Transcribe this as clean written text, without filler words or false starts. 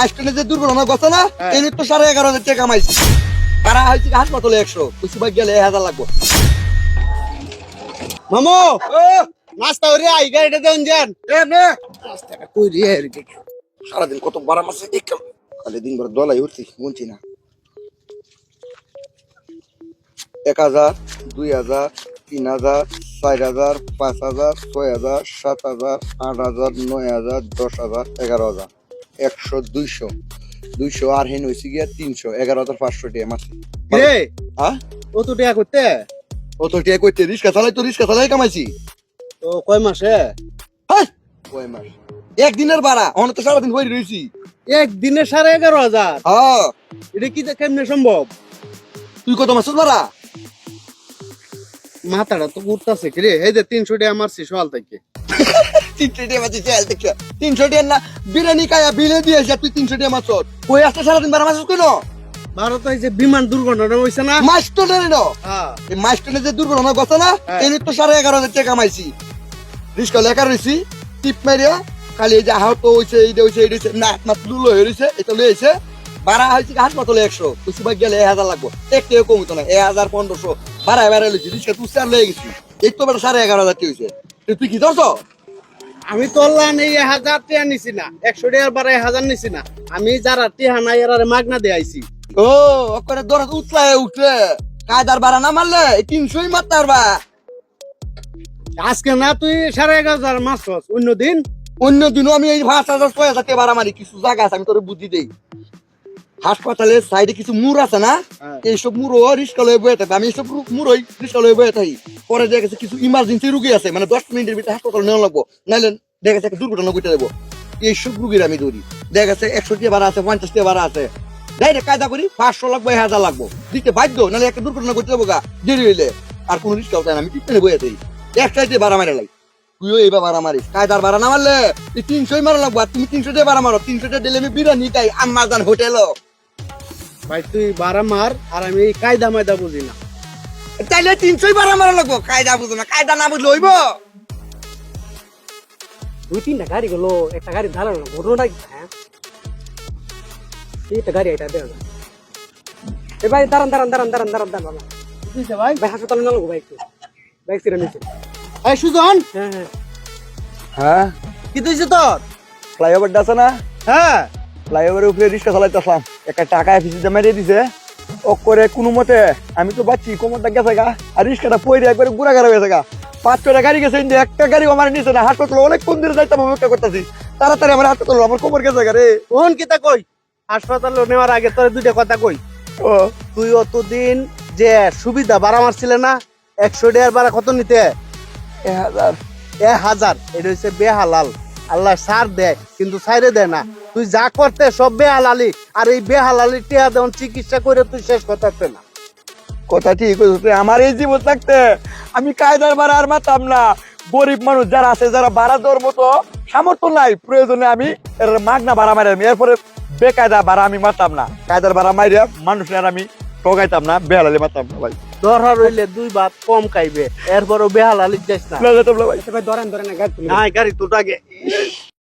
আজকে যে দুর্ঘটনা ঘটছে না এই তো 11,500 টাকা কামাইছি কারা হয়েছে হাসপাতালে 100 কিছু ভাগ গেলে 1000 লাগবে মামু নাস্তা ওরে আই গাড়িটা দেন যান এ নে টাকা কই রে সারাদিন কত বারা মাসে দেখলাম খালি দিন ভর দলাই উঠছি গুনছি না 1000 2000 3000 4000 5000 6000 7000 8000 9000 10000 11000 100 200 200 আর হেন হইছে গিয়া 300 11500 টাকা মাসে রে হ্যাঁ ও তো টাকা করতে ও তো টাকা কইতে রিস্কা চালাই কামাইছি তো কয় মাসে হাই কই মাস একদিনের ভাড়া অন তো সারা দিন হই রইছি একদিনে 11,500 হ্যাঁ এটা কি কেমনে সম্ভব তুই কত মাস ভাড়া মাথাটা তো ঘুরতাছে কি রে এই যে 300 টাকা মারছি সকাল থেকে 300 টাকা মাসে চাল দেখছ 300 টাকা না বিরিয়ানি খায়া বিলে দিয়েছে তুই 300 টাকা মাছ কই আসতে সারা দিন ভাড়া মাস কইন ভারত এই যে বিমান দুর্ঘটনা হইছে না মাস্টনের ন হ্যাঁ এই মাস্টনের যে দুর্ঘটনা ঘটছে না এই তো 11,500 টাকা কামাইছি রিস্কা লেখা রইছি টিপ মারিয়া খালি এই যে আহত হইছে এইটা হইছে না মাত লুলো হইছে এটা লইছে ভাড়া হইছে হাসপাতালে 100 কিছু ভাগ গেলে 1000 লাগবে একটাও কম হইতো না 1000 1500 ভাড়া লইছি রিস্কা তুই চার লয়ে গেছি এই তো বেটা 11,500 টাকা হইছে তুই কি ধরছ আমি তো অনলাইন এই 1000 টাকা নিছি না 100 টাকার বারে 1000 নিছি না আমি যারা টিহা নাই এরারে মাগনা দিয়ে আইছি ও ওকরে দরদ উতলায় উঠে কায়দার ভাড়া না মারলে 300ই মারতে পারবা আজকে না তুই 11,500 মারছস অন্য দিন অন্য দিনও আমি এই 5,000 6,000 টাকা ভাড়া মারি কিছু জায়গা আছে আমি তোর বুদ্ধি দেই হাসপাতালের সাইডে কিছু মুড় আছে না এইসব মুড়ো রিস্কা লয়ে বয়ে থাকে আমি এইসব মুড়োই রিস্কা লয়ে বয়ে থাকি পরে দেখা গেছে কিছু ইমার্জেন্সি রুগী আছে মানে 10 মিনিটের ভিতরে হাসপাতালে নেওয়া লাগবো নাইলে দেখা গেছে একটা দুর্ঘটনা ঘটে দেবো এইসব রুগীর আমি ধরি দেখা গেছে 100 টাকা ভাড়া আছে 50 টাকা ভাড়া আছে ডাইরেক্ট কায়দা করি 500 লাগবে 1000 লাগবো দিতে বাধ্য নাহলে একটা দুর্ঘটনা ঘটে দেবো গা দেরি হইলে আর কোনো রিস্কা হতে না আমি টিপে বয়ে থাকি একটাইতে ভাড়া মারে লাই তুইও এইবার ভাড়া মারিস কায়দার ভাড়া না মারলে তুই 300ই মারা লাগবো আর তুমি 300 টাকা ভাড়া মারো 300 টাকা দিলে আমি বিরিয়ানি খাই আম্মা জান হোটেলও ভাই তুই বারা মার আর আমি এই কায়দা মায়দা বুঝি না তাইলে 300ই ভাড়া মারা লাগবো কায়দা বুঝো না কায়দা না বুঝলে হইব 2-3টা গাড়ি গেলো একটা গাড়ি ধারালো ঘটনাটা কি হ্যাঁ এইটা গাড়ি এটা দেন এ ভাই দাঁড়ান বুঝছে ভাই ভাই হাসপাতালে না লাগো ভাই একটু বাইক ছিড়ে নিচে এই সুজন হ্যাঁ হ্যাঁ হ্যাঁ কি তুইছে তোর ফ্লাইওভারটা আছে না হ্যাঁ ফ্লাইওভারের উপরে রিক্সা চালাইতেছিলাম একটা টাকা এফিসিতে মেরে দিছে ও করে কোনো মতে আমি তো বাচ্চি কোমরটা গেছে গা আর রিক্সাটা পইরে একবারে গুড়াগাড়া হয়েছে গা 5-6টা গাড়ি গেছে কিন্তু একটা গাড়ি আমার নিচে না হাসপাতালে অনেক কোন দিনে যাইতাম অপেক্ষা করতেছি তাড়াতাড়ি আমার হাসপাতালে আমার কোমর গেছে গা রে কোন কিতা কই হাসপাতালে নেওয়ার আগে তোর দুইটা কথা কই ও তুই অতদিন যে সুবিধা ভাড়া মারছিলে না 100 টাকার ভাড়া কত নিতে 1000 1000 এটা হচ্ছে বেহালাল আল্লাহ সার দেয় কিন্তু সাইরে দেয় না তুই যা করতে সব বেহালালি আর এই বেহালালি টিয়া দেন চিকিৎসা করে তুই শেষ করতে না কথা ঠিক হয়েছে আমার এই জীবন থাকতে আমি কায়দার ভাড়া আর মাতাম না গরিব মানুষ যারা আছে যারা ভাড়া দেওয়ার মতো সামর্থ্য নাই প্রয়োজনে আমি এর মাগনা ভাড়া মারি এরপরে বেকায়দা ভাড়া আমি মাতাম না কায়দার ভাড়া মারিয়া মানুষের আমি ঠকাইতাম না বেহালালি মাতাম না ভাই দরকার হইলে 2 ভাত কম খাইবে এরপরও বেহালালি যাইস না না যেতাম না ভাই ভাই ধরেন না গাড়ি তুলে নাই গাড়ি তোর আগে